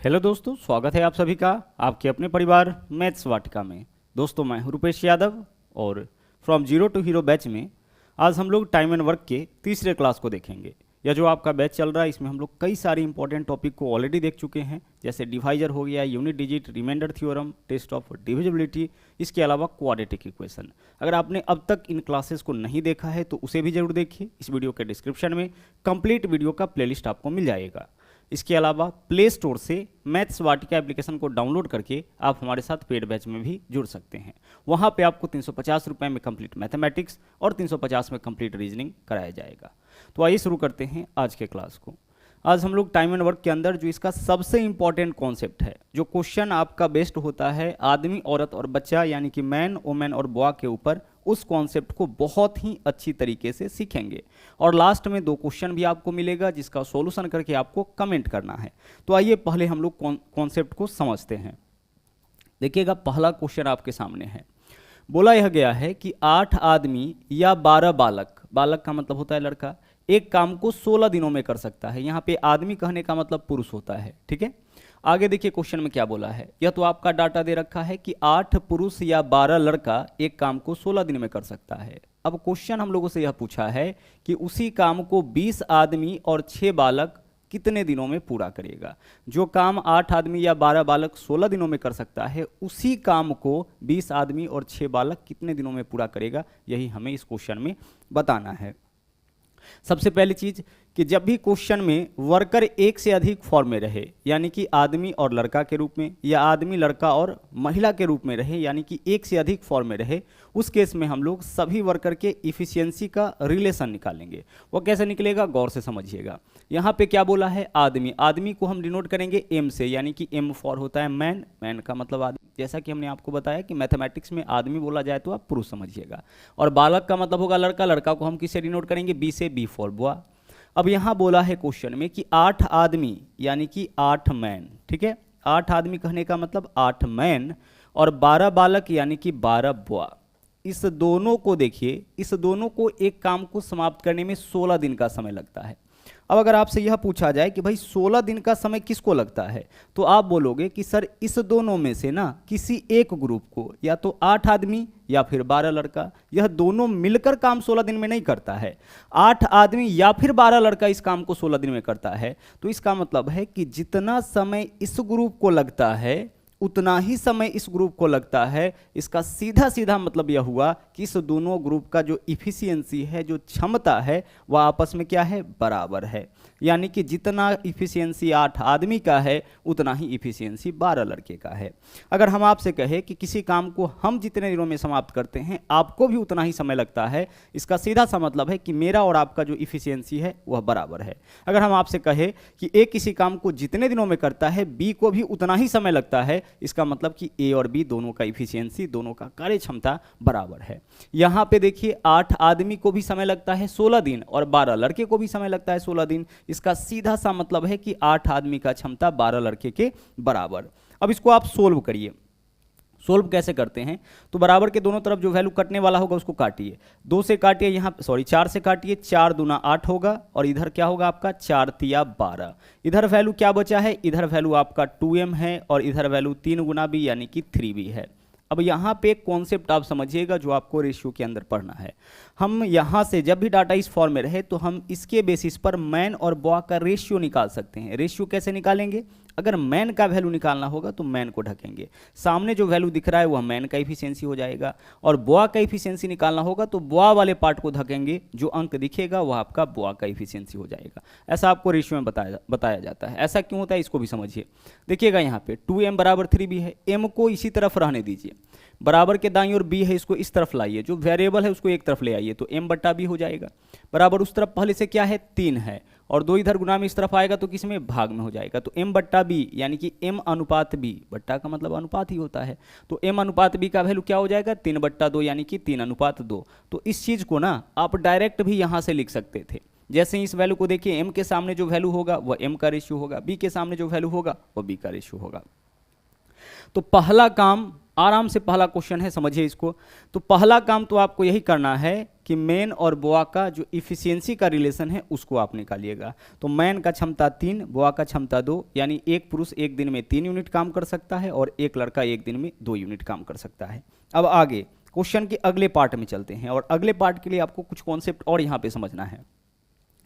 Hello दोस्तों, स्वागत है आप सभी का आपके अपने परिवार मैथ्स वाटिका में। दोस्तों, मैं हूं रुपेश यादव और from zero to hero batch में आज हम लोग टाइम एंड वर्क के तीसरे क्लास को देखेंगे। यह जो आपका बैच चल रहा है इसमें हम लोग कई सारे इंपॉर्टेंट टॉपिक को ऑलरेडी देख चुके हैं, जैसे डिवाइजर हो गया, unit digit, remainder theorem, test of divisibility, इसके अलावा क्वाड्रेटिक इक्वेशन। अगर आपने अब तक इन क्लासेस को नहीं देखा है तो उसे भी जरूर देखिए। इस वीडियो के डिस्क्रिप्शन में कंप्लीट वीडियो का प्लेलिस्ट आपको मिल जाएगा। इसके अलावा प्ले स्टोर से मैथ्स वाटिका एप्लीकेशन को डाउनलोड करके आप हमारे साथ पेड बैच में भी जुड़ सकते हैं। वहाँ पे आपको 350 रुपये में कंप्लीट मैथमेटिक्स और 350 में कंप्लीट रीजनिंग कराया जाएगा। तो आइए शुरू करते हैं आज के क्लास को। आज हम लोग टाइम एंड वर्क के अंदर जो इसका सबसे इंपॉर्टेंट कॉन्सेप्ट है, जो क्वेश्चन आपका बेस्ड होता है आदमी, औरत और बच्चा यानी कि मैन, वुमेन और बॉय के ऊपर, उस कॉन्सेप्ट को बहुत ही अच्छी तरीके से सीखेंगे। और लास्ट में 2 क्वेश्चन भी आपको मिलेगा जिसका सॉल्यूशन करके आपको कमेंट करना है। तो आइए पहले हम लोग कॉन्सेप्ट को समझते हैं। देखिएगा, पहला क्वेश्चन आपके सामने है। बोला यह गया है कि 8 आदमी या 12 बालक, बालक का मतलब होता है लड़का, एक काम को 16 दिनों में कर सकता है। यहाँ पे आदमी कहने का मतलब पुरुष होता है, ठीक है। आगे देखिए क्वेश्चन में क्या बोला है। यह तो आपका डाटा दे रखा है कि 8 पुरुष या 12 लड़का एक काम को 16 दिन में कर सकता है। अब क्वेश्चन हम लोगों से यह पूछा है कि उसी काम को 20 आदमी और 6 बालक कितने दिनों में पूरा करेगा। जो काम 8 आदमी या 12 बालक 16 दिनों में कर सकता है, उसी काम को 20 आदमी और 6 बालक कितने दिनों में पूरा करेगा, यही हमें इस क्वेश्चन में बताना है। सबसे पहली चीज कि जब भी क्वेश्चन में वर्कर एक से अधिक फॉर्म में रहे, यानी कि आदमी और लड़का के रूप में, या आदमी लड़का और महिला के रूप में रहे, यानी कि एक से अधिक फॉर्म में रहे, उस केस में हम लोग सभी वर्कर के इफिशियंसी का रिलेशन निकालेंगे। वो कैसे निकलेगा, गौर से समझिएगा। यहाँ पे क्या बोला है, आदमी, आदमी को हम डिनोट करेंगे एम से, यानी कि एम फॉर होता है मैन, मैन का मतलब आदमी। जैसा कि हमने आपको बताया कि मैथमेटिक्स में आदमी बोला जाए तो आप पुरुष समझिएगा। और बालक का मतलब होगा लड़का, लड़का को हम किससे डिनोट करेंगे, बी से, बी फॉर बॉय। अब यहां बोला है क्वेश्चन में कि 8 आदमी यानी कि 8 मैन, ठीक है। 8 आदमी कहने का मतलब 8 मैन और 12 बालक यानी कि 12 बॉय। इस दोनों को देखिए, इस दोनों को एक काम को समाप्त करने में 16 दिन का समय लगता है। अब अगर आपसे यह पूछा जाए कि भाई 16 दिन का समय किसको लगता है, तो आप बोलोगे कि सर इस दोनों में से ना किसी एक ग्रुप को, या तो 8 आदमी या फिर 12 लड़का, यह दोनों मिलकर काम 16 दिन में नहीं करता है। 8 आदमी या फिर 12 लड़का इस काम को 16 दिन में करता है। तो इसका मतलब है कि जितना समय इस ग्रुप को लगता है उतना ही समय इस ग्रुप को लगता है। इसका सीधा सीधा मतलब यह हुआ कि इस दोनों ग्रुप का जो इफिशियंसी है, जो क्षमता है, वह आपस में क्या है, बराबर है। यानी कि जितना इफिशियंसी 8 आदमी का है उतना ही इफिशियंसी 12 लड़के का है। अगर हम आपसे कहें कि किसी काम को हम जितने दिनों में समाप्त करते हैं आपको भी उतना ही समय लगता है, इसका सीधा सा मतलब है कि मेरा और आपका जो इफिशियंसी है वह बराबर है। अगर हम आपसे कहें कि ए किसी काम को जितने दिनों में करता है बी को भी उतना ही समय लगता है, इसका मतलब कि ए और बी दोनों का इफिशियंसी, दोनों का कार्य क्षमता बराबर है। यहां पे देखिए 8 आदमी को भी समय लगता है 16 दिन और 12 लड़के को भी समय लगता है 16 दिन। इसका सीधा सा मतलब है कि 8 आदमी का क्षमता 12 लड़के के बराबर। अब इसको आप सोल्व करिए। सोल्व कैसे करते हैं, तो बराबर के दोनों तरफ जो वैल्यू कटने वाला होगा उसको काटिए। 2 से काटिए, यहाँ सॉरी 4 से काटिए, 4 दूना 8 होगा और इधर क्या होगा आपका 4 तिया 12। इधर वैल्यू क्या बचा है, इधर वैल्यू आपका 2m है और इधर वैल्यू 3 गुना b यानी कि 3b है। अब यहाँ पे एक कॉन्सेप्ट आप समझिएगा जो आपको रेशियो के अंदर पढ़ना है। हम यहाँ से जब भी डाटा इस फॉर्म में रहे तो हम इसके बेसिस पर मैन और बॉय का रेशियो निकाल सकते हैं। रेशियो कैसे निकालेंगे, अगर मैन का वैल्यू निकालना होगा तो मैन को ढकेंगे, सामने जो वैल्यू दिख रहा है वह मैन का इफिशियंसी हो जाएगा, और बॉय का इफिशियंसी निकालना होगा तो बॉय वाले पार्ट को ढकेंगे, जो अंक दिखेगा वह आपका बॉय का इफिशियंसी हो जाएगा। ऐसा आपको रेशियो में बताया जाता है। ऐसा क्यों होता है इसको भी समझिए। देखिएगा यहाँ पे 2m बराबर 3b है, m को इसी तरफ रहने दीजिए, बराबर के दाईं ओर b है, इसको इस तरफ लाइए, जो वेरिएबल है उसको एक तरफ ले आइए, तो m बट्टा b हो जाएगा। बराबर उस तरफ पहले से क्या है 3 है और 2 इधर गुना में इस तरफ आएगा तो किस में, भाग में हो जाएगा। तो m बट्टा b यानी कि m अनुपात b, बट्टा का मतलब अनुपात ही होता है, तो m अनुपात b का वैल्यू क्या हो जाएगा 3 बट्टा 2 यानी कि 3 अनुपात 2। तो इस चीज को ना आप डायरेक्ट भी यहाँ से लिख सकते थे। जैसे ही इस वैल्यू को देखिए, m के सामने जो वैल्यू होगा वह m का रेशियो होगा, b के सामने जो वैल्यू होगा वह b का रेशियो होगा। तो पहला काम, आराम से पहला क्वेश्चन है, समझिए इसको। तो पहला काम तो आपको यही करना है कि मैन और बुआ का जो इफिशियंसी का रिलेशन है उसको आप निकालिएगा। तो मैन का क्षमता 3, बुआ का क्षमता 2, यानी एक पुरुष एक दिन में 3 यूनिट काम कर सकता है और एक लड़का एक दिन में 2 यूनिट काम कर सकता है। अब आगे क्वेश्चन के अगले पार्ट में चलते हैं और अगले पार्ट के लिए आपको कुछ कॉन्सेप्ट और यहाँ पे समझना है।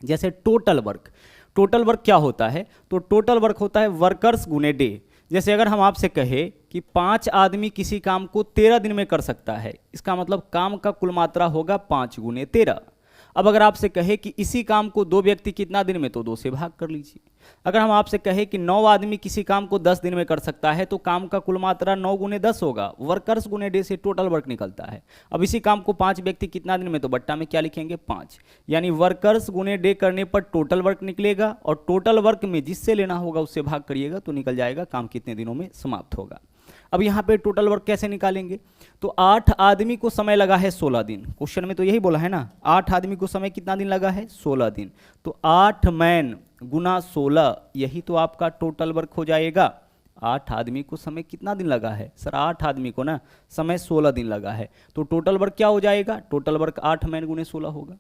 जैसे टोटल वर्क, टोटल वर्क क्या होता है? तो टोटल वर्क होता है वर्कर्स गुने डे। जैसे अगर हम आपसे कहे कि 5 आदमी किसी काम को 13 दिन में कर सकता है, इसका मतलब काम का कुल मात्रा होगा 5 गुने 13। अब अगर आपसे कहे कि इसी काम को 2 व्यक्ति कितना दिन में, तो 2 से भाग कर लीजिए। अगर हम आपसे कहे कि 9 आदमी किसी काम को 10 दिन में कर सकता है, तो काम का कुल मात्रा 9 गुने 10 होगा। वर्कर्स गुने डे से टोटल वर्क निकलता है। अब इसी काम को 5 व्यक्ति कितना दिन में, तो बट्टा में क्या लिखेंगे 5, यानी वर्कर्स गुने डे करने पर टोटल वर्क निकलेगा और टोटल वर्क में जिससे लेना होगा उससे भाग करिएगा तो निकल जाएगा काम कितने दिनों में समाप्त होगा। अब यहाँ पे टोटल वर्क कैसे निकालेंगे? तो 8 आदमी को समय लगा है 16 दिन। क्वेश्चन में तो यही बोला है ना, 8 आदमी को समय कितना दिन लगा है? 16 दिन। तो 8 मैन गुना 16, यही तो आपका टोटल वर्क हो जाएगा। 8 आदमी को समय कितना दिन लगा है? सर 8 आदमी को ना समय 16 दिन लगा है, तो टोटल वर्क क्या हो जाएगा? टोटल वर्क 8 मैन गुने 16 होगा।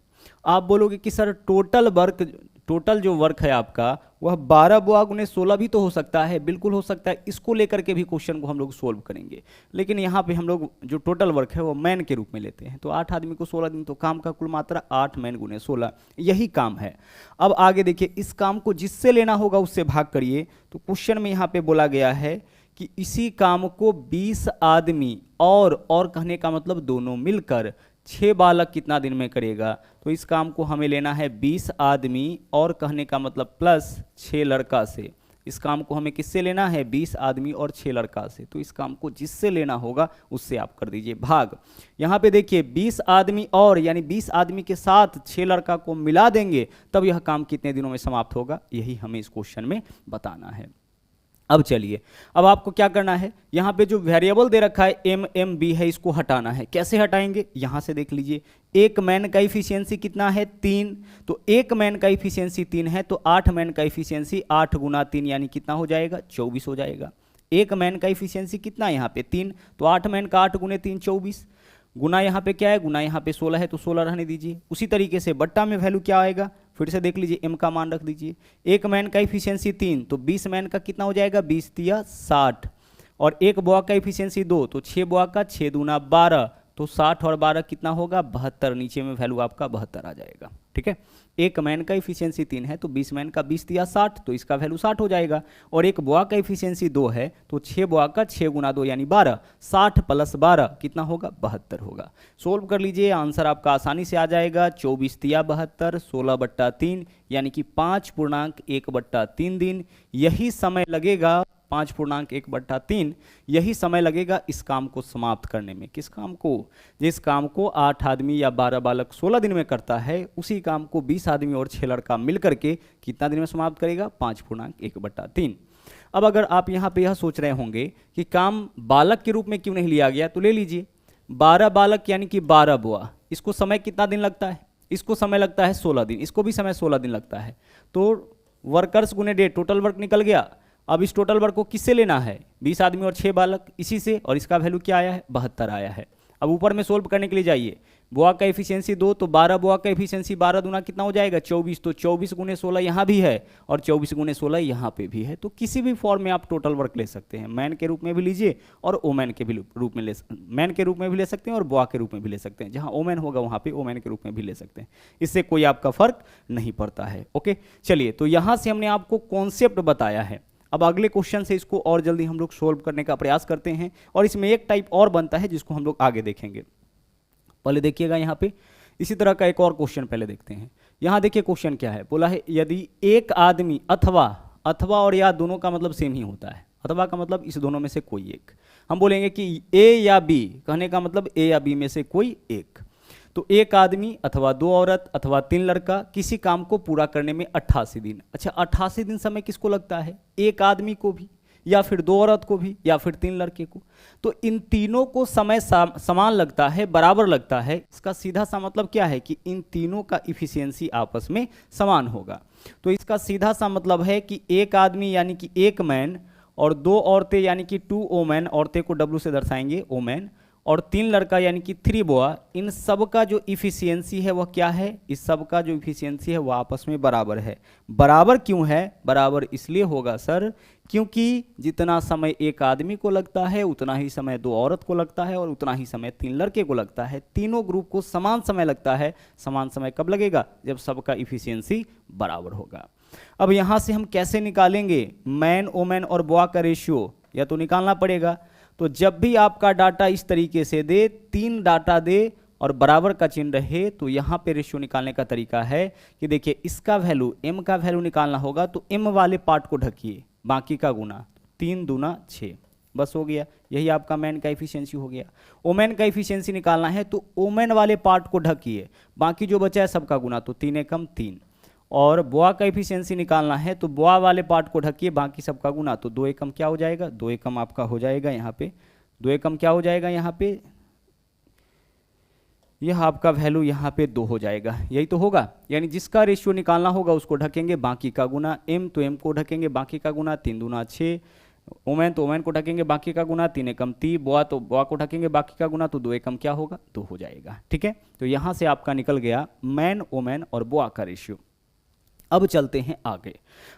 आप बोलोगे कि सर टोटल वर्क, टोटल जो वर्क है आपका वह 12 बुआ गुने 16 भी तो हो सकता है। बिल्कुल हो सकता है, इसको लेकर के भी क्वेश्चन को हम लोग सोल्व करेंगे, लेकिन यहाँ पे हम लोग जो टोटल वर्क है वो मैन के रूप में लेते हैं। तो 8 आदमी को 16 दिन, तो काम का कुल मात्रा 8 मैन गुने 16, यही काम है। अब आगे देखिए, इस काम को जिससे लेना होगा उससे भाग करिए। तो क्वेश्चन में यहाँ पे बोला गया है कि इसी काम को 20 आदमी और कहने का मतलब दोनों मिलकर 6 बालक कितना दिन में करेगा? तो इस काम को हमें लेना है 20 आदमी और कहने का मतलब प्लस 6 लड़का से। इस काम को हमें किससे लेना है? 20 आदमी और 6 लड़का से। तो इस काम को जिससे लेना होगा उससे आप कर दीजिए भाग। यहाँ पे देखिए 20 आदमी और यानी 20 आदमी के साथ 6 लड़का को मिला देंगे तब यह काम कितने दिनों में समाप्त होगा, यही हमें इस क्वेश्चन में बताना है। अब चलिए, अब आपको क्या करना है, यहाँ पे जो वेरिएबल दे रखा है MMB है, इसको हटाना है। कैसे हटाएंगे? यहाँ से देख लीजिए, एक मैन का इफिशियंसी कितना है? 3। तो एक मैन का इफिशियंसी 3 है, तो 8 मैन का इफिशियंसी 8 गुना 3 यानी कितना हो जाएगा? 24 हो जाएगा। एक मैन का इफिशियंसी कितना है यहाँ पे? 3, तो 8 मैन का 8 गुने 3 24, गुना यहाँ पे क्या है? गुना यहाँ पे 16 है, तो 16 रहने दीजिए। उसी तरीके से बट्टा में वैल्यू क्या आएगा? फिर से देख लीजिए, m का मान रख दीजिए। एक मैन का इफिशियंसी 3, तो 20 मैन का कितना हो जाएगा? 20 तिया 60, और एक बुआ का इफिशियंसी 2, तो 6 बुआ का 6 दूना 12, तो 60 और 12 कितना होगा? 72। नीचे में वैल्यू आपका 72 आ जाएगा। ठीक है, एक मैन का इफिशियंसी 3 है, तो 20 मैन का 20 तिया 60, तो इसका वैल्यू 60 हो जाएगा। और एक बुआ का इफिशियंसी 2 है, तो 6 बुआ का 6 गुना 2 यानी 12, 60 प्लस 12 कितना होगा? 72 होगा। सोल्व कर लीजिए, आंसर आपका आसानी से आ जाएगा। 24 तिया 72, 16/3 यानी कि 5.1/3 दिन। यही समय लगेगा 5.1/3, यही समय लगेगा इस काम को समाप्त करने में। किस काम को? जिस काम को 8 आदमी या 12 बालक 16 दिन में करता है, उसी काम को 20 आदमी और 6 लड़का मिलकर के कितना दिन में समाप्त करेगा? 5.1/3। अब अगर आप यहाँ पे यह सोच रहे होंगे कि काम बालक के रूप में क्यों नहीं लिया गया, तो ले लीजिए 12 बालक यानी कि 12 बुआ, इसको समय कितना दिन लगता है? इसको समय लगता है 16 दिन, इसको भी समय 16 दिन लगता है। तो वर्कर्स गुने डे, टोटल वर्क निकल गया। अब इस टोटल वर्क को किससे लेना है? 20 आदमी और 6 बालक, इसी से, और इसका वैल्यू क्या आया है? 72 आया है। अब ऊपर में सोल्व करने के लिए जाइए, बुआ का एफिशिएंसी 2, तो 12 बुआ का एफिशिएंसी 12 दूना कितना हो जाएगा? 24, तो 24 गुने 16 यहाँ भी है और 24 गुने 16 यहाँ पे भी है। तो किसी भी फॉर्म में आप टोटल वर्क ले सकते हैं, मैन के रूप में भी लीजिए और ओमैन के भी रूप में मैन के रूप में भी ले सकते हैं और बुआ के रूप में भी ले सकते हैं। जहाँ ओमैन होगा वहाँ पे ओमैन के रूप में भी ले सकते हैं, इससे कोई आपका फर्क नहीं पड़ता है। ओके, चलिए, तो यहाँ से हमने आपको कॉन्सेप्ट बताया है। अब अगले क्वेश्चन से इसको और जल्दी हम लोग सोल्व करने का प्रयास करते हैं, और इसमें एक टाइप और बनता है जिसको हम लोग आगे देखेंगे। पहले देखिएगा यहाँ पे इसी तरह का एक और क्वेश्चन पहले देखते हैं। यहाँ देखिए क्वेश्चन क्या है, बोला है यदि एक आदमी अथवा और या दोनों का मतलब सेम ही होता है। अथवा का मतलब इस दोनों में से कोई एक, हम बोलेंगे कि ए या बी, कहने का मतलब ए या बी में से कोई एक। तो एक आदमी अथवा 2 औरत अथवा 3 लड़का किसी काम को पूरा करने में 88 दिन। अच्छा, 88 दिन समय किसको लगता है? एक आदमी को भी, या फिर 2 औरत को भी, या फिर 3 लड़के को। तो इन तीनों को समय समान लगता है, बराबर लगता है। इसका सीधा सा मतलब क्या है कि इन तीनों का इफिशियंसी आपस में समान होगा। तो इसका सीधा सा मतलब है कि एक आदमी यानी कि एक मैन और 2 औरतें यानी कि 2 ओमैन, औरतें को W से दर्शाएंगे ओमैन, और 3 लड़का यानी कि 3 बॉय, इन सब का जो इफिशियंसी है वह क्या है, इस सब का जो इफिशियंसी है वह आपस में बराबर है। बराबर क्यों है, बराबर इसलिए होगा सर क्योंकि जितना समय एक आदमी को लगता है उतना ही समय 2 औरत को लगता है और उतना ही समय 3 लड़के को लगता है। तीनों ग्रुप को समान समय लगता है। समान समय कब लगेगा, जब सबका इफिशियंसी बराबर होगा। अब यहाँ से हम कैसे निकालेंगे मैन वोमेन और बॉय का रेशियो, या तो निकालना पड़ेगा। तो जब भी आपका डाटा इस तरीके से दे, 3 डाटा दे और बराबर का चिन्ह रहे, तो यहाँ पे रेशियो निकालने का तरीका है कि देखिए इसका वैल्यू m का वैल्यू निकालना होगा तो m वाले पार्ट को ढकिए, बाकी का गुना, 3 दूना 6, बस हो गया। यही आपका मैन का इफिशियंसी हो गया। ओमेन का इफिशियंसी निकालना है तो ओमेन वाले पार्ट को ढकिए, बाकी जो बचा है सबका गुना, तो 3 एकम 3। और बॉय का इफिशियंसी निकालना है तो बॉय वाले पार्ट को ढकिए, बाकी सबका गुना, तो 2 एकम क्या हो जाएगा, 2 एकम आपका हो जाएगा यहाँ पे, 2 एकम क्या हो जाएगा यहाँ पे, यह आपका वैल्यू यहाँ पे 2 हो जाएगा। यही तो होगा, यानी जिसका रेशियो निकालना होगा उसको ढकेंगे, बाकी का गुना, m तो m को ढकेंगे, बाकी का गुना, 3 दूना 6, ओमेन तो ओमेन को ढकेंगे, बाकी का गुना, 3 एकम 3, बॉय तो बॉय को ढकेंगे, बाकी का गुना, तो 2 एकम क्या होगा, 2 हो जाएगा। ठीक है, तो यहाँ से आपका निकल गया मैन वोमेन और बॉय का रेशियो। अब चलते हैं आगे।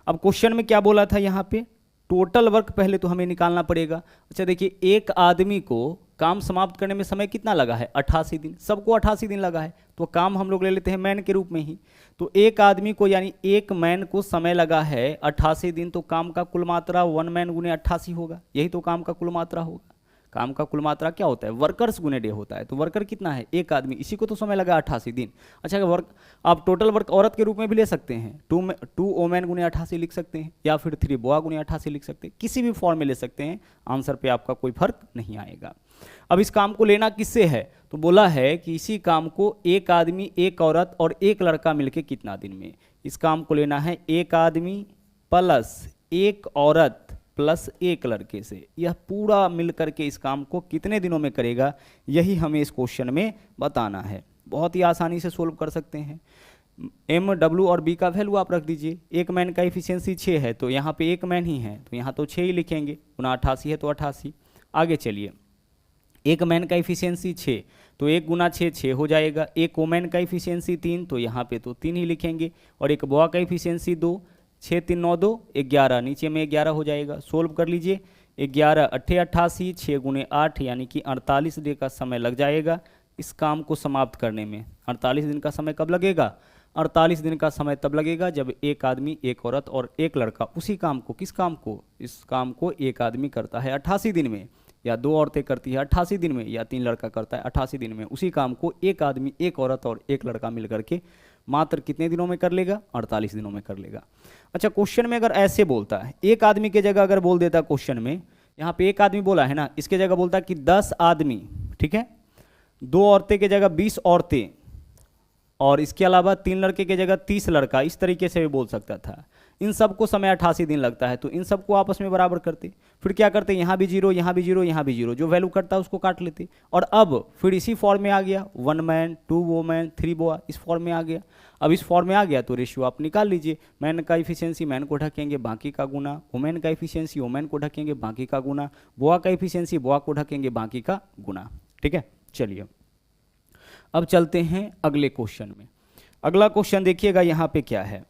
अब क्वेश्चन में क्या बोला था, यहाँ पे टोटल वर्क पहले तो हमें निकालना पड़ेगा। अच्छा देखिए, एक आदमी को काम समाप्त करने में समय कितना लगा है, 88 दिन, सबको 88 दिन लगा है, तो काम हम लोग ले लेते हैं मैन के रूप में ही। तो एक आदमी को यानी एक मैन को समय लगा है 88 दिन, तो काम का कुल मात्रा 1 मैन गुने 88 होगा। यही तो काम का कुल मात्रा होगा। काम का कुल मात्रा क्या होता है, वर्कर्स गुने डे होता है। तो वर्कर कितना है, एक आदमी, इसी को तो समय लगा 88 दिन। अच्छा, वर्क आप टोटल वर्क औरत के रूप में भी ले सकते हैं, 2 ओमेन गुने 88 लिख सकते हैं, या फिर 3 बॉय गुने 88 लिख सकते हैं, किसी भी फॉर्म में ले सकते हैं, आंसर पे आपका कोई फर्क नहीं आएगा। अब इस काम को लेना किससे है, तो बोला है कि इसी काम को एक आदमी, एक औरत और एक लड़का मिलके कितना दिन में, इस काम को लेना है एक आदमी प्लस एक औरत प्लस एक लड़के से, यह पूरा मिलकर के इस काम को कितने दिनों में करेगा, यही हमें इस क्वेश्चन में बताना है। बहुत ही आसानी से सोल्व कर सकते हैं। m, w और b का वैल्यू आप रख दीजिए। एक मैन का इफिशियंसी 6 है, तो यहाँ पे एक मैन ही है, तो यहाँ तो 6 ही लिखेंगे, गुना 88 है तो 88। आगे चलिए, एक मैन का इफिशियंसी 6, तो 1 गुना 6 6 हो जाएगा। एक वोमेन का इफिशियंसी 3, तो यहाँ पे तो 3 ही लिखेंगे। और एक बॉय का इफिशियंसी 2, 6 3 9 2 11, नीचे में 11 हो जाएगा। सोल्व कर लीजिए, 11 अट्ठे 88, 6 गुने 8 यानी कि 48 दिन का समय लग जाएगा इस काम को समाप्त करने में। 48 दिन का समय कब लगेगा, 48 दिन का समय तब लगेगा जब एक आदमी, एक औरत और एक लड़का उसी काम को, किस काम को, इस काम को एक आदमी करता है 88 दिन में, या 2 औरतें करती है 88 दिन में, या 3 लड़का करता है 88 दिन में। उसी काम को एक आदमी, एक औरत और एक लड़का मिल करके मात्र कितने दिनों में कर लेगा, 48 दिनों में कर लेगा। अच्छा, क्वेश्चन में अगर ऐसे बोलता है, एक आदमी के जगह अगर बोल देता क्वेश्चन में, यहाँ पे एक आदमी बोला है ना, इसके जगह बोलता कि 10 आदमी, ठीक है, 2 औरतें के जगह 20 औरतें, और इसके अलावा 3 लड़के के जगह 30 लड़का, इस तरीके से भी बोल सकता था। इन सबको समय 88 दिन लगता है, तो इन सबको आपस में बराबर करते, फिर क्या करते, यहाँ भी 0, यहाँ भी 0, यहाँ भी 0, जो वैल्यू करता है उसको काट लेते। और अब फिर इसी फॉर्म में आ गया, 1 मैन 2 वोमेन 3 बॉय, इस फॉर्म में आ गया। अब इस फॉर्म में आ गया तो रेशियो आप निकाल लीजिए। मैन का इफिशियंसी मैन को ढकेंगे, बाकी का गुना, वोमेन का इफिशियंसी वोमेन को ढकेंगे, बाकी का गुना, बॉय का इफिशियंसी बॉय को ढकेंगे, बाकी का गुना। ठीक है, चलिए अब चलते हैं अगले क्वेश्चन में। अगला क्वेश्चन देखिएगा, यहाँ पे क्या है,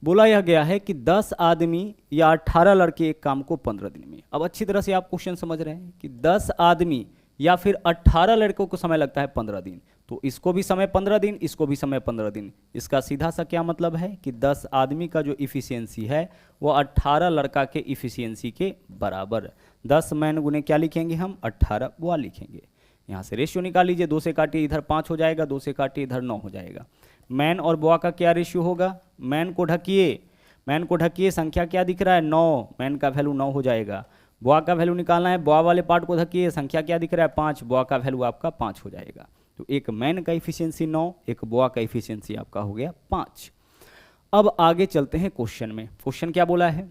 बोला यह गया है कि 10 आदमी या 18 लड़के एक काम को 15 दिन में। अब अच्छी तरह से आप क्वेश्चन समझ रहे हैं कि 10 आदमी या फिर 18 लड़कों को समय लगता है 15 दिन, तो इसको भी समय 15 दिन, इसको भी समय 15 दिन। इसका सीधा सा क्या मतलब है कि 10 आदमी का जो इफिशियंसी है वो 18 लड़का के इफिशियंसी के बराबर। 10 मैन गुने क्या लिखेंगे हम, 18 बॉय लिखेंगे। यहाँ से रेशियो निकाल लीजिए, 2 से काटिए इधर 5 हो जाएगा, 2 से काटिए इधर 9 हो जाएगा। मैन और बॉय का क्या रेशियो होगा, मैन को ढकिए, मैन को ढकिए, संख्या क्या दिख रहा है 9, मैन का वैल्यू 9 हो जाएगा। बॉय का वैल्यू निकालना है, बॉय वाले पार्ट को ढकिए, संख्या क्या दिख रहा है 5, बॉय का वैल्यू आपका 5 हो जाएगा। तो एक मैन का इफिशियंसी 9, एक बॉय का इफिशियंसी आपका हो गया 5। अब आगे चलते हैं क्वेश्चन में। क्वेश्चन क्या बोला है,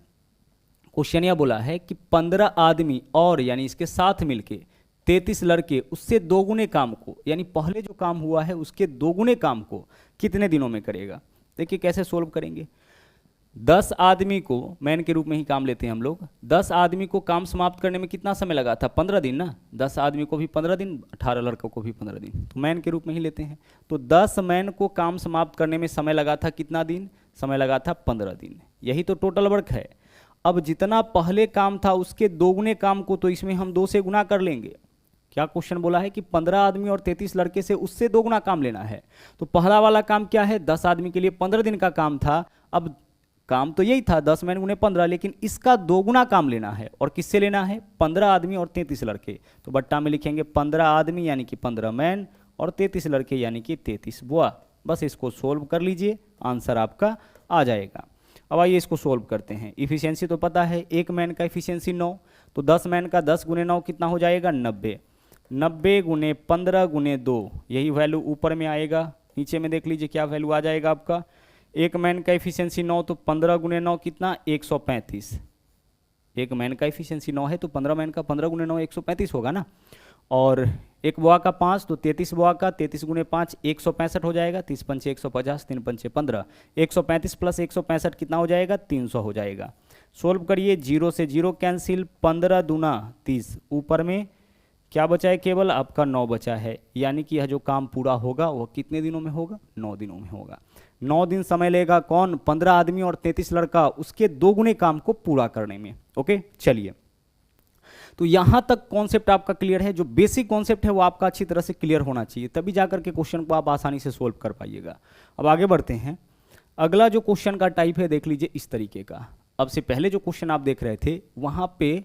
क्वेश्चन यह बोला है कि 15 आदमी और यानी इसके साथ मिलके 33 लड़के उससे 2 गुने काम को, यानी पहले जो काम हुआ है उसके 2 गुने काम को कितने दिनों में करेगा। देखिए कैसे सोल्व करेंगे। 10 आदमी को मैन के रूप में ही काम लेते हैं हम लोग। 10 आदमी को काम समाप्त करने में कितना समय लगा था? 15 दिन ना। 10 आदमी को भी 15 दिन, 18 लड़कों को भी 15 दिन, तो मैन के रूप में ही लेते हैं। तो 10 मैन को काम समाप्त करने में समय लगा था कितना दिन? समय लगा था 15 दिन। यही तो टोटल वर्क है। अब जितना पहले काम था उसके दोगुने काम को तो इसमें हम 2 से गुना कर लेंगे। क्या क्वेश्चन बोला है कि 15 आदमी और 33 लड़के से उससे दोगुना काम लेना है। तो पहला वाला काम क्या है? 10 आदमी के लिए 15 दिन का काम था। अब काम तो यही था 10 मैन गुने 15, लेकिन इसका दोगुना काम लेना है। और किससे लेना है? 15 आदमी और 33 लड़के। तो बट्टा में लिखेंगे 15 आदमी यानी कि 15 मैन और 33 लड़के यानी कि 33 बुआ। बस इसको सोल्व कर लीजिए, आंसर आपका आ जाएगा। अब आइए इसको सोल्व करते हैं। इफिशियंसी तो पता है, एक मैन का इफिशियंसी 9, तो 10 मैन का 10 गुने 9 कितना हो जाएगा? 90। 90 गुने 15 गुने 2, यही वैल्यू ऊपर में आएगा। नीचे में देख लीजिए क्या वैल्यू आ जाएगा आपका। एक मैन का इफिशियंसी 9, तो 15 गुने 9 कितना? 135। एक मैन का इफिशियंसी 9 है तो 15 मैन का 15 गुने 9 135 होगा ना। और एक बुआ का 5, तो 33 बुआ का 33 गुने 5 165 हो जाएगा। 30 पंचे 150, 3 पंचे 15, 135 प्लस 165 कितना हो जाएगा? 300 हो जाएगा। सोल्व करिए, 0 से 0 कैंसिल, 15 दूना 30, ऊपर में क्या बचा है? केवल आपका 9 बचा है। यानी कि यह जो काम पूरा होगा वह कितने दिनों में होगा? 9 दिनों में होगा। 9 दिन समय लेगा कौन? 15 आदमी और 33 लड़का उसके दोगुने काम को पूरा करने में। ओके, चलिए, तो यहां तक कॉन्सेप्ट आपका क्लियर है। जो बेसिक कॉन्सेप्ट है वो आपका अच्छी तरह से क्लियर होना चाहिए, तभी जाकर के क्वेश्चन को आप आसानी से सोल्व कर पाइएगा। अब आगे बढ़ते हैं। अगला जो क्वेश्चन का टाइप है देख लीजिए इस तरीके का। अब से पहले जो क्वेश्चन आप देख रहे थे वहां पे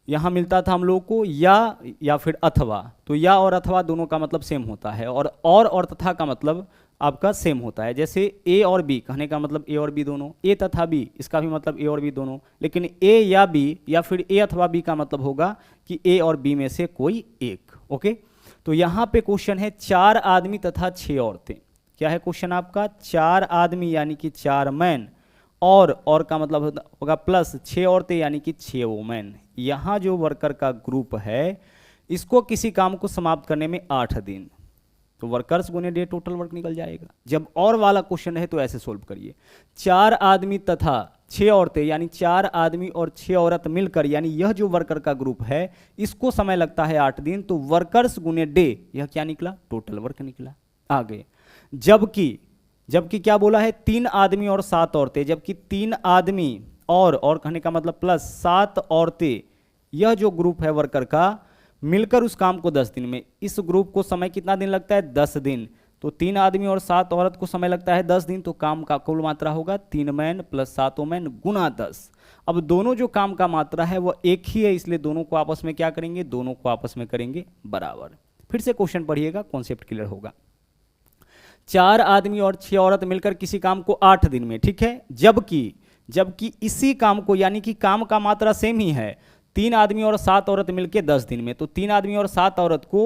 यहां मिलता था हम लोगों को या फिर अथवा, तो या और अथवा दोनों का मतलब सेम होता है, और तथा का मतलब आपका सेम होता है। जैसे ए और बी, कहने का मतलब ए और बी दोनों, ए तथा बी, इसका भी मतलब ए और बी दोनों। लेकिन ए या बी या फिर ए अथवा बी का मतलब होगा कि ए और बी में से कोई एक। ओके, तो यहां पे क्वेश्चन है 4 आदमी तथा 6 औरतें। क्या है क्वेश्चन आपका? 4 आदमी यानी कि 4 मैन, और का मतलब होगा प्लस 6 औरतें यानी कि 6 वुमेन। यहाँ जो वर्कर का ग्रुप है इसको किसी काम को समाप्त करने में 8 दिन, तो वर्कर्स गुने डे टोटल वर्क निकल जाएगा। जब और वाला क्वेश्चन है तो ऐसे सोल्व करिए, 4 आदमी तथा 6 औरतें यानी 4 आदमी और 6 औरत मिलकर, यानी यह जो वर्कर का ग्रुप है इसको समय लगता है 8 दिन, तो वर्कर्स गुने डे, यह क्या निकला? टोटल वर्क निकला। आगे, जबकि क्या बोला है? 3 आदमी और 7 औरतें, जबकि 3 आदमी और कहने का मतलब प्लस 7 औरतें, यह जो ग्रुप है वर्कर का मिलकर उस काम को 10 दिन में, इस ग्रुप को समय कितना दिन लगता है? 10 दिन। तो 3 आदमी और 7 औरत को समय लगता है 10 दिन, तो काम का कुल मात्रा होगा 3 मैन प्लस 7 मैन गुना 10। अब दोनों जो काम का मात्रा है वह एक ही है, इसलिए दोनों को आपस में क्या करेंगे? दोनों को आपस में करेंगे बराबर। फिर से क्वेश्चन पढ़िएगा, कॉन्सेप्ट क्लियर होगा। 4 आदमी और 6 औरत मिलकर किसी काम को 8 दिन में, ठीक है, जबकि इसी काम को, यानी कि काम का मात्रा सेम ही है, 3 आदमी और 7 औरत मिलकर 10 दिन में, तो 3 आदमी और 7 औरत को,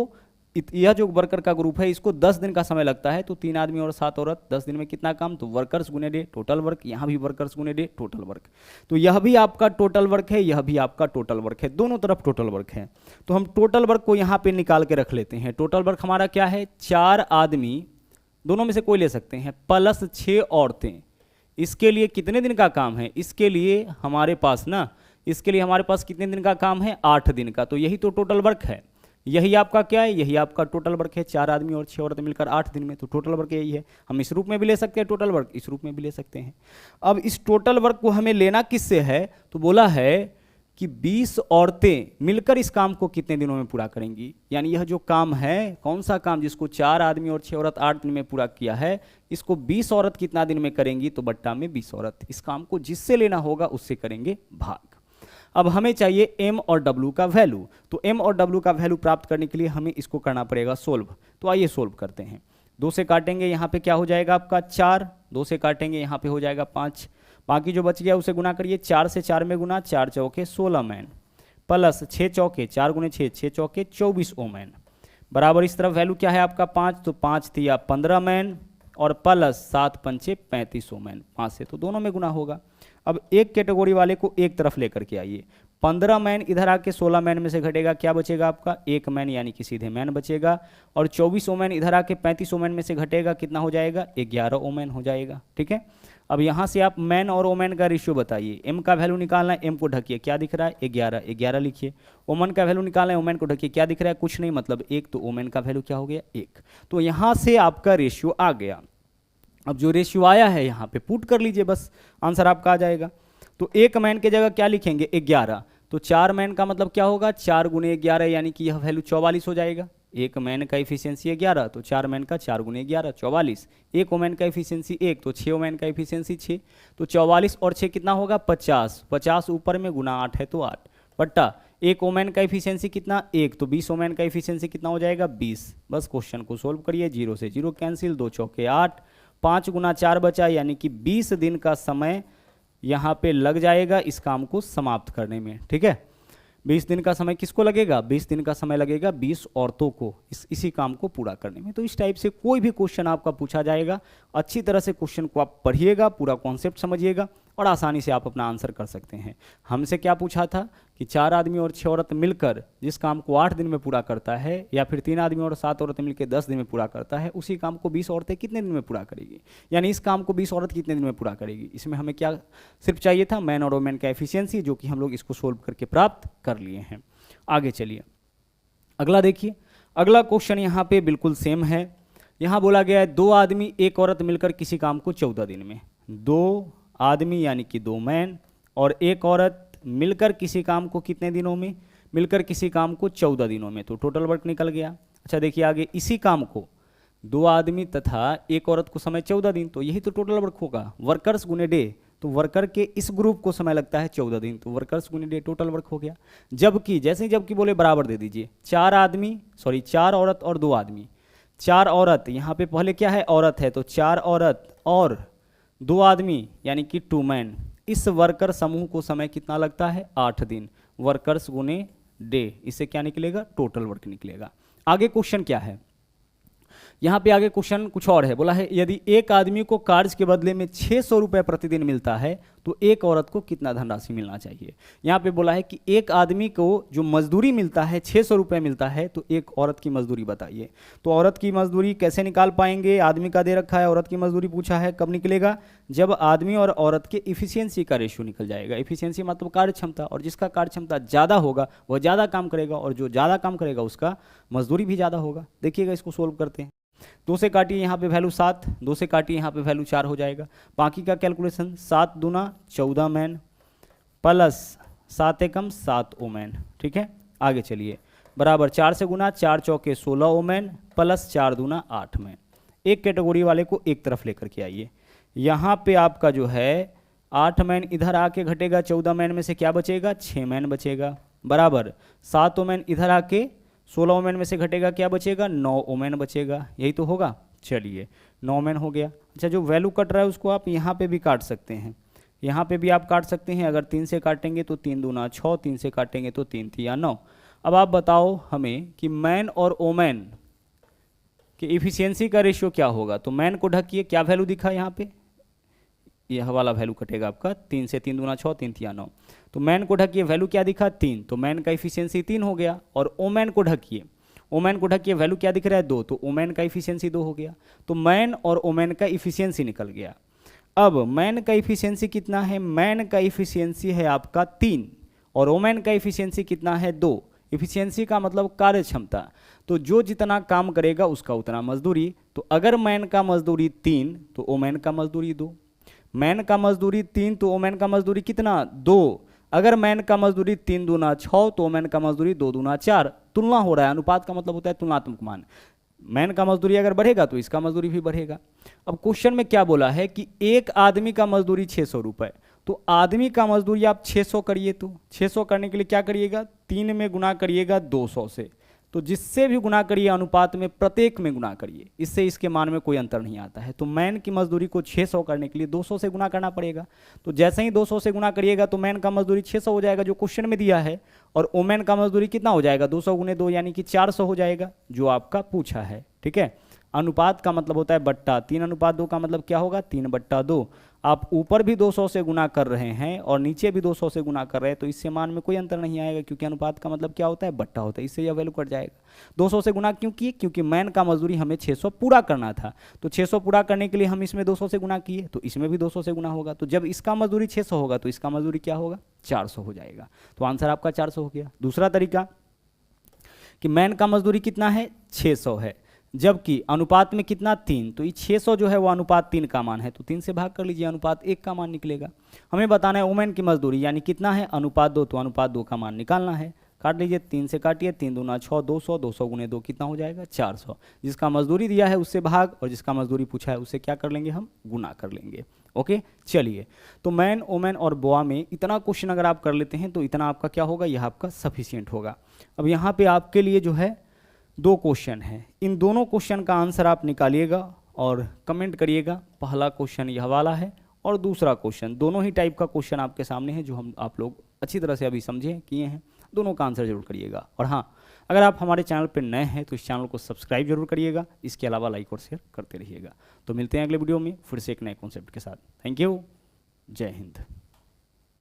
यह जो वर्कर का ग्रुप है इसको 10 दिन का समय लगता है, तो 3 आदमी और 7 औरत 10 दिन में कितना काम? तो वर्कर्स गुने डे टोटल वर्क, यहाँ भी वर्कर्स गुने डे टोटल वर्क। तो यह भी आपका टोटल वर्क है, यह भी आपका टोटल वर्क है, दोनों तरफ टोटल वर्क है। तो हम टोटल वर्क को यहाँ पे निकाल के रख लेते हैं। टोटल वर्क हमारा क्या है? 4 आदमी, दोनों में से कोई ले सकते हैं, प्लस 6 औरतें। इसके लिए कितने दिन का काम है? इसके लिए हमारे पास कितने दिन का काम है? 8 दिन का। तो यही तो टोटल वर्क है, यही आपका क्या है? यही आपका टोटल वर्क है। 4 आदमी और 6 औरतें मिलकर 8 दिन में, तो टोटल वर्क यही है। हम इस रूप में भी ले सकते हैं टोटल वर्क, इस रूप में भी ले सकते हैं। अब इस टोटल वर्क को हमें लेना किससे है? तो बोला है कि 20 औरतें मिलकर इस काम को कितने दिनों में पूरा करेंगी। यानी यह जो काम है, कौन सा काम जिसको 4 आदमी और 6 औरत 8 दिन में पूरा किया है, इसको 20 औरत कितना दिन में करेंगी? तो बट्टा में 20 औरत। इस काम को जिससे लेना होगा उससे करेंगे भाग। अब हमें चाहिए m और w का वैल्यू, तो m और w का वैल्यू प्राप्त करने के लिए हमें इसको करना पड़ेगा सोल्व। तो आइए सोल्व करते हैं। 2 से काटेंगे, यहाँ पे क्या हो जाएगा आपका? 4। 2 से काटेंगे, यहाँ पे हो जाएगा 5। बाकी जो बच गया उसे गुना करिए, 4 से 4 में गुना, 4 चौके 16 मैन, प्लस 6 चौके 4 गुने 6, 6 चौके 24 ओमैन, बराबर। इस तरफ वैल्यू क्या है आपका? 5, तो 5 दिया 15 मैन, और प्लस 7 पंचे 35 ओमैन, 5 से तो दोनों में गुना होगा। अब एक कैटेगरी वाले को एक तरफ लेकर के आइए। 15 मैन इधर आके 16 मैन में से घटेगा, क्या बचेगा आपका? 1 मैन, यानी कि सीधे मैन बचेगा। और 24 ओमैन इधर आके 35 ओमैन में से घटेगा, कितना हो जाएगा? 11 ओमैन हो जाएगा। ठीक है, अब यहाँ से आप मैन और वोमेन का रेशियो बताइए। एम का वैल्यू निकालना है, एम को ढकिए, क्या दिख रहा है 11, 11 लिखिए। वोमेन का वैल्यू निकालना है, वोमेन को ढकिए, क्या दिख रहा है कुछ नहीं, मतलब 1, तो वोमेन का वैल्यू क्या हो गया 1। तो यहाँ से आपका रेशियो आ गया। अब जो रेशियो आया है यहाँ पे पुट कर लीजिए, बस आंसर आपका आ जाएगा। तो एक मैन की जगह क्या लिखेंगे 11, तो 4 मैन का मतलब क्या होगा 4 गुने 11, यानी कि यह वैल्यू 44 हो जाएगा। एक मैन का इफिशियंसी 11, तो 4 मैन का 4 गुने 11 44। एक वोमेन का इफिशियंसी 1, तो 6 वोमेन का इफिशियंसी 6, तो 44 और 6 कितना होगा 50, 50 ऊपर में गुना 8 है तो 8 बट्टा एक वोमेन का इफिशियंसी कितना 1, तो 20 वोमेन का इफिशियंसी कितना हो जाएगा 20। बस क्वेश्चन को सोल्व करिए, 0 से 0 कैंसिल, 2 चौके 8, 5 गुना 4 बचा, यानी कि 20 दिन का समय यहाँ पे लग जाएगा इस काम को समाप्त करने में। ठीक है, 20 दिन का समय किसको लगेगा, 20 दिन का समय लगेगा 20 औरतों को इसी काम को पूरा करने में। तो इस टाइप से कोई भी क्वेश्चन आपका पूछा जाएगा, अच्छी तरह से क्वेश्चन को आप पढ़िएगा, पूरा कॉन्सेप्ट समझिएगा और आसानी से आप अपना आंसर कर सकते हैं। हमसे क्या पूछा था कि 4 आदमी और 6 औरत मिलकर जिस काम को 8 दिन में पूरा करता है, या फिर 3 आदमी और 7 औरतें मिलकर 10 दिन में पूरा करता है, उसी काम को 20 औरतें कितने दिन में पूरा करेगी, यानी इस काम को 20 औरत कितने दिन में पूरा करेगी। इसमें हमें क्या सिर्फ चाहिए था मैन और वोमेन का एफिशिएंसी, जो कि हम लोग इसको सोल्व करके प्राप्त कर लिए हैं। आगे चलिए अगला देखिए, अगला क्वेश्चन यहाँ पे बिल्कुल सेम है। यहाँ बोला गया है 2 आदमी 1 औरत मिलकर किसी काम को 14 दिन में, 2 आदमी यानी कि 2 मैन और 1 औरत मिलकर किसी काम को कितने दिनों में, मिलकर किसी काम को 14 दिनों में, तो टोटल वर्क निकल गया। अच्छा देखिए आगे, इसी काम को 2 आदमी तथा 1 औरत को समय 14 दिन, तो यही तो टोटल वर्क होगा, वर्कर्स गुने डे, तो वर्कर के इस ग्रुप को समय लगता है 14 दिन, तो वर्कर्स गुने डे टोटल वर्क हो गया। जबकि जैसे ही जबकि बोले बराबर दे दीजिए, 4 औरत और 2 आदमी, 4 औरत यहाँ पे पहले क्या है औरत है, तो 4 औरत और 2 आदमी यानी कि 2 मैन, इस वर्कर समूह को समय कितना लगता है 8 दिन, वर्कर्स गुने डे, इससे क्या निकलेगा टोटल वर्क निकलेगा। आगे क्वेश्चन क्या है, यहाँ पे आगे क्वेश्चन कुछ और है, बोला है यदि एक आदमी को कार्य के बदले में 600 रुपये प्रतिदिन मिलता है तो एक औरत को कितना धनराशि मिलना चाहिए। यहाँ पे बोला है कि एक आदमी को जो मजदूरी मिलता है 600 रुपये मिलता है, तो एक औरत की मजदूरी बताइए। तो औरत की मजदूरी कैसे निकाल पाएंगे, आदमी का दे रखा है, औरत की मजदूरी पूछा है, कब निकलेगा जब आदमी और औरत के इफिशियंसी का रेशियो निकल जाएगा। इफिशियंसी मतलब कार्य क्षमता, और जिसका कार्य क्षमता ज़्यादा होगा वह ज़्यादा काम करेगा, और जो ज़्यादा काम करेगा उसका मजदूरी भी ज़्यादा होगा। देखिएगा इसको सोल्व करते हैं, 2 से काटिए यहाँ पे वैल्यू 7, 2 से काटिए यहाँ पे वैल्यू 4 हो जाएगा। बाकी का कैलकुलेशन 7 दूना 14 मैन प्लस 7 एकम 7 ओमैन। ठीक है, आगे चलिए, बराबर 4 से गुना 4 चौके 16 ओमैन प्लस 4 दूना 8 मैन। एक कैटेगरी वाले को एक तरफ लेकर के आइए, यहाँ पे आपका जो है 8 मैन इधर आके घटेगा, 14 मैन में से क्या बचेगा 6 मैन बचेगा, बराबर 7 ओमैन इधर आके 16 ओमेन में से घटेगा, क्या बचेगा 9 ओमेन बचेगा, यही तो होगा। चलिए 9 ओमेन हो गया। अच्छा जो वैल्यू कट रहा है उसको आप यहाँ पे भी काट सकते हैं, यहाँ पे भी आप काट सकते हैं। अगर 3 से काटेंगे तो 3 दूना 6, 3 से काटेंगे तो 3 3 9। अब आप बताओ हमें कि मैन और ओमेन की इफिशियंसी का रेशियो क्या होगा। तो मैन को ढकिए, क्या वैल्यू दिखा यहाँ पे, यह वाला वैल्यू कटेगा आपका, 3 से 3 दूना 6, 3 3 9। तो मैन को ढकिए, वैल्यू क्या दिखा 3, तो मैन का इफिशियंसी 3 हो गया। और ओमैन को ढकिए, ओमैन को ढकिए, वैल्यू क्या दिख रहा है 2, तो ओमैन का इफिशियंसी 2 हो गया। तो मैन और ओमैन का इफिशियंसी निकल गया। अब मैन का इफिशियंसी कितना है, मैन का इफिशियंसी है आपका 3 और ओमैन का इफिशियंसी कितना है 2। इफिशियंसी का मतलब कार्य क्षमता, तो जो जितना काम करेगा उसका उतना मजदूरी। तो अगर मैन का मजदूरी 3 तो ओमैन का मजदूरी 2, मैन का मजदूरी 3 तो ओमैन का मजदूरी कितना 2। अगर मैन का मजदूरी 3 दूना 6 तो ओमैन का मजदूरी 2 दूना 4। तुलना हो रहा है, अनुपात का मतलब होता है तुलनात्मक मान। मैन का मजदूरी अगर बढ़ेगा तो इसका मजदूरी भी बढ़ेगा। अब क्वेश्चन में क्या बोला है कि एक आदमी का मजदूरी 600 रुपये, तो आदमी का मजदूरी आप 600 करिए। तो 600 करने के लिए क्या करिएगा, 3 में गुना करिएगा 200 से, तो जिससे भी गुना करिए अनुपात में प्रत्येक में गुना करिए, इससे इसके मान में कोई अंतर नहीं आता है। तो मैन की मजदूरी को 600 करने के लिए 200 से गुना करना पड़ेगा। तो जैसे ही 200 से गुना करिएगा तो मैन का मजदूरी 600 हो जाएगा जो क्वेश्चन में दिया है, और ओमैन का मजदूरी कितना हो जाएगा 200 गुने 2 यानी कि 400 हो जाएगा जो आपका पूछा है। ठीक है, अनुपात का मतलब होता है बट्टा, 3 अनुपात 2 का मतलब क्या होगा 3/2। आप ऊपर भी 200 से गुना कर रहे हैं और नीचे भी 200 से गुना कर रहे हैं तो इससे मान में कोई अंतर नहीं आएगा, क्योंकि अनुपात का मतलब क्या होता है, बट्टा होता है। इससे यह वैल्यू कट जाएगा। 200 से गुना क्यों किए, क्योंकि मैन का मजदूरी हमें 600 पूरा करना था, तो 600 पूरा करने के लिए हम इसमें 200 से गुना किए, तो इसमें भी 200 से गुना होगा। तो जब इसका मजदूरी 600 होगा तो इसका मजदूरी क्या होगा, 400 हो जाएगा। तो आंसर आपका 400 हो गया। दूसरा तरीका कि मैन का मजदूरी कितना है, 600 है, जबकि अनुपात में कितना, 3, तो ये 600 जो है वो अनुपात 3 का मान है, तो 3 से भाग कर लीजिए, अनुपात 1 का मान निकलेगा। हमें बताना है वुमेन की मजदूरी यानी कितना है, अनुपात 2, तो अनुपात 2 का मान निकालना है। काट लीजिए, 3 से काटिए, 3 दूना 6, 200, 200 गुने 2 कितना हो जाएगा, 400। जिसका मजदूरी दिया है उससे भाग और जिसका मजदूरी पूछा है उससे क्या कर लेंगे, हम गुना कर लेंगे। ओके, चलिए, तो मैन, वुमेन और बोआ में इतना क्वेश्चन अगर आप कर लेते हैं तो इतना आपका क्या होगा, यह आपका सफिशिएंट होगा। अब यहाँ पे आपके लिए जो है 2 क्वेश्चन है, इन दोनों क्वेश्चन का आंसर आप निकालिएगा और कमेंट करिएगा। पहला क्वेश्चन यह वाला है और दूसरा क्वेश्चन, दोनों ही टाइप का क्वेश्चन आपके सामने है जो आप लोग अच्छी तरह से अभी समझे किए हैं। दोनों का आंसर जरूर करिएगा। और हाँ, अगर आप हमारे चैनल पर नए हैं तो इस चैनल को सब्सक्राइब जरूर करिएगा, इसके अलावा लाइक और शेयर करते रहिएगा। तो मिलते हैं अगले वीडियो में फिर से एक नए कॉन्सेप्ट के साथ। थैंक यू, जय हिंद।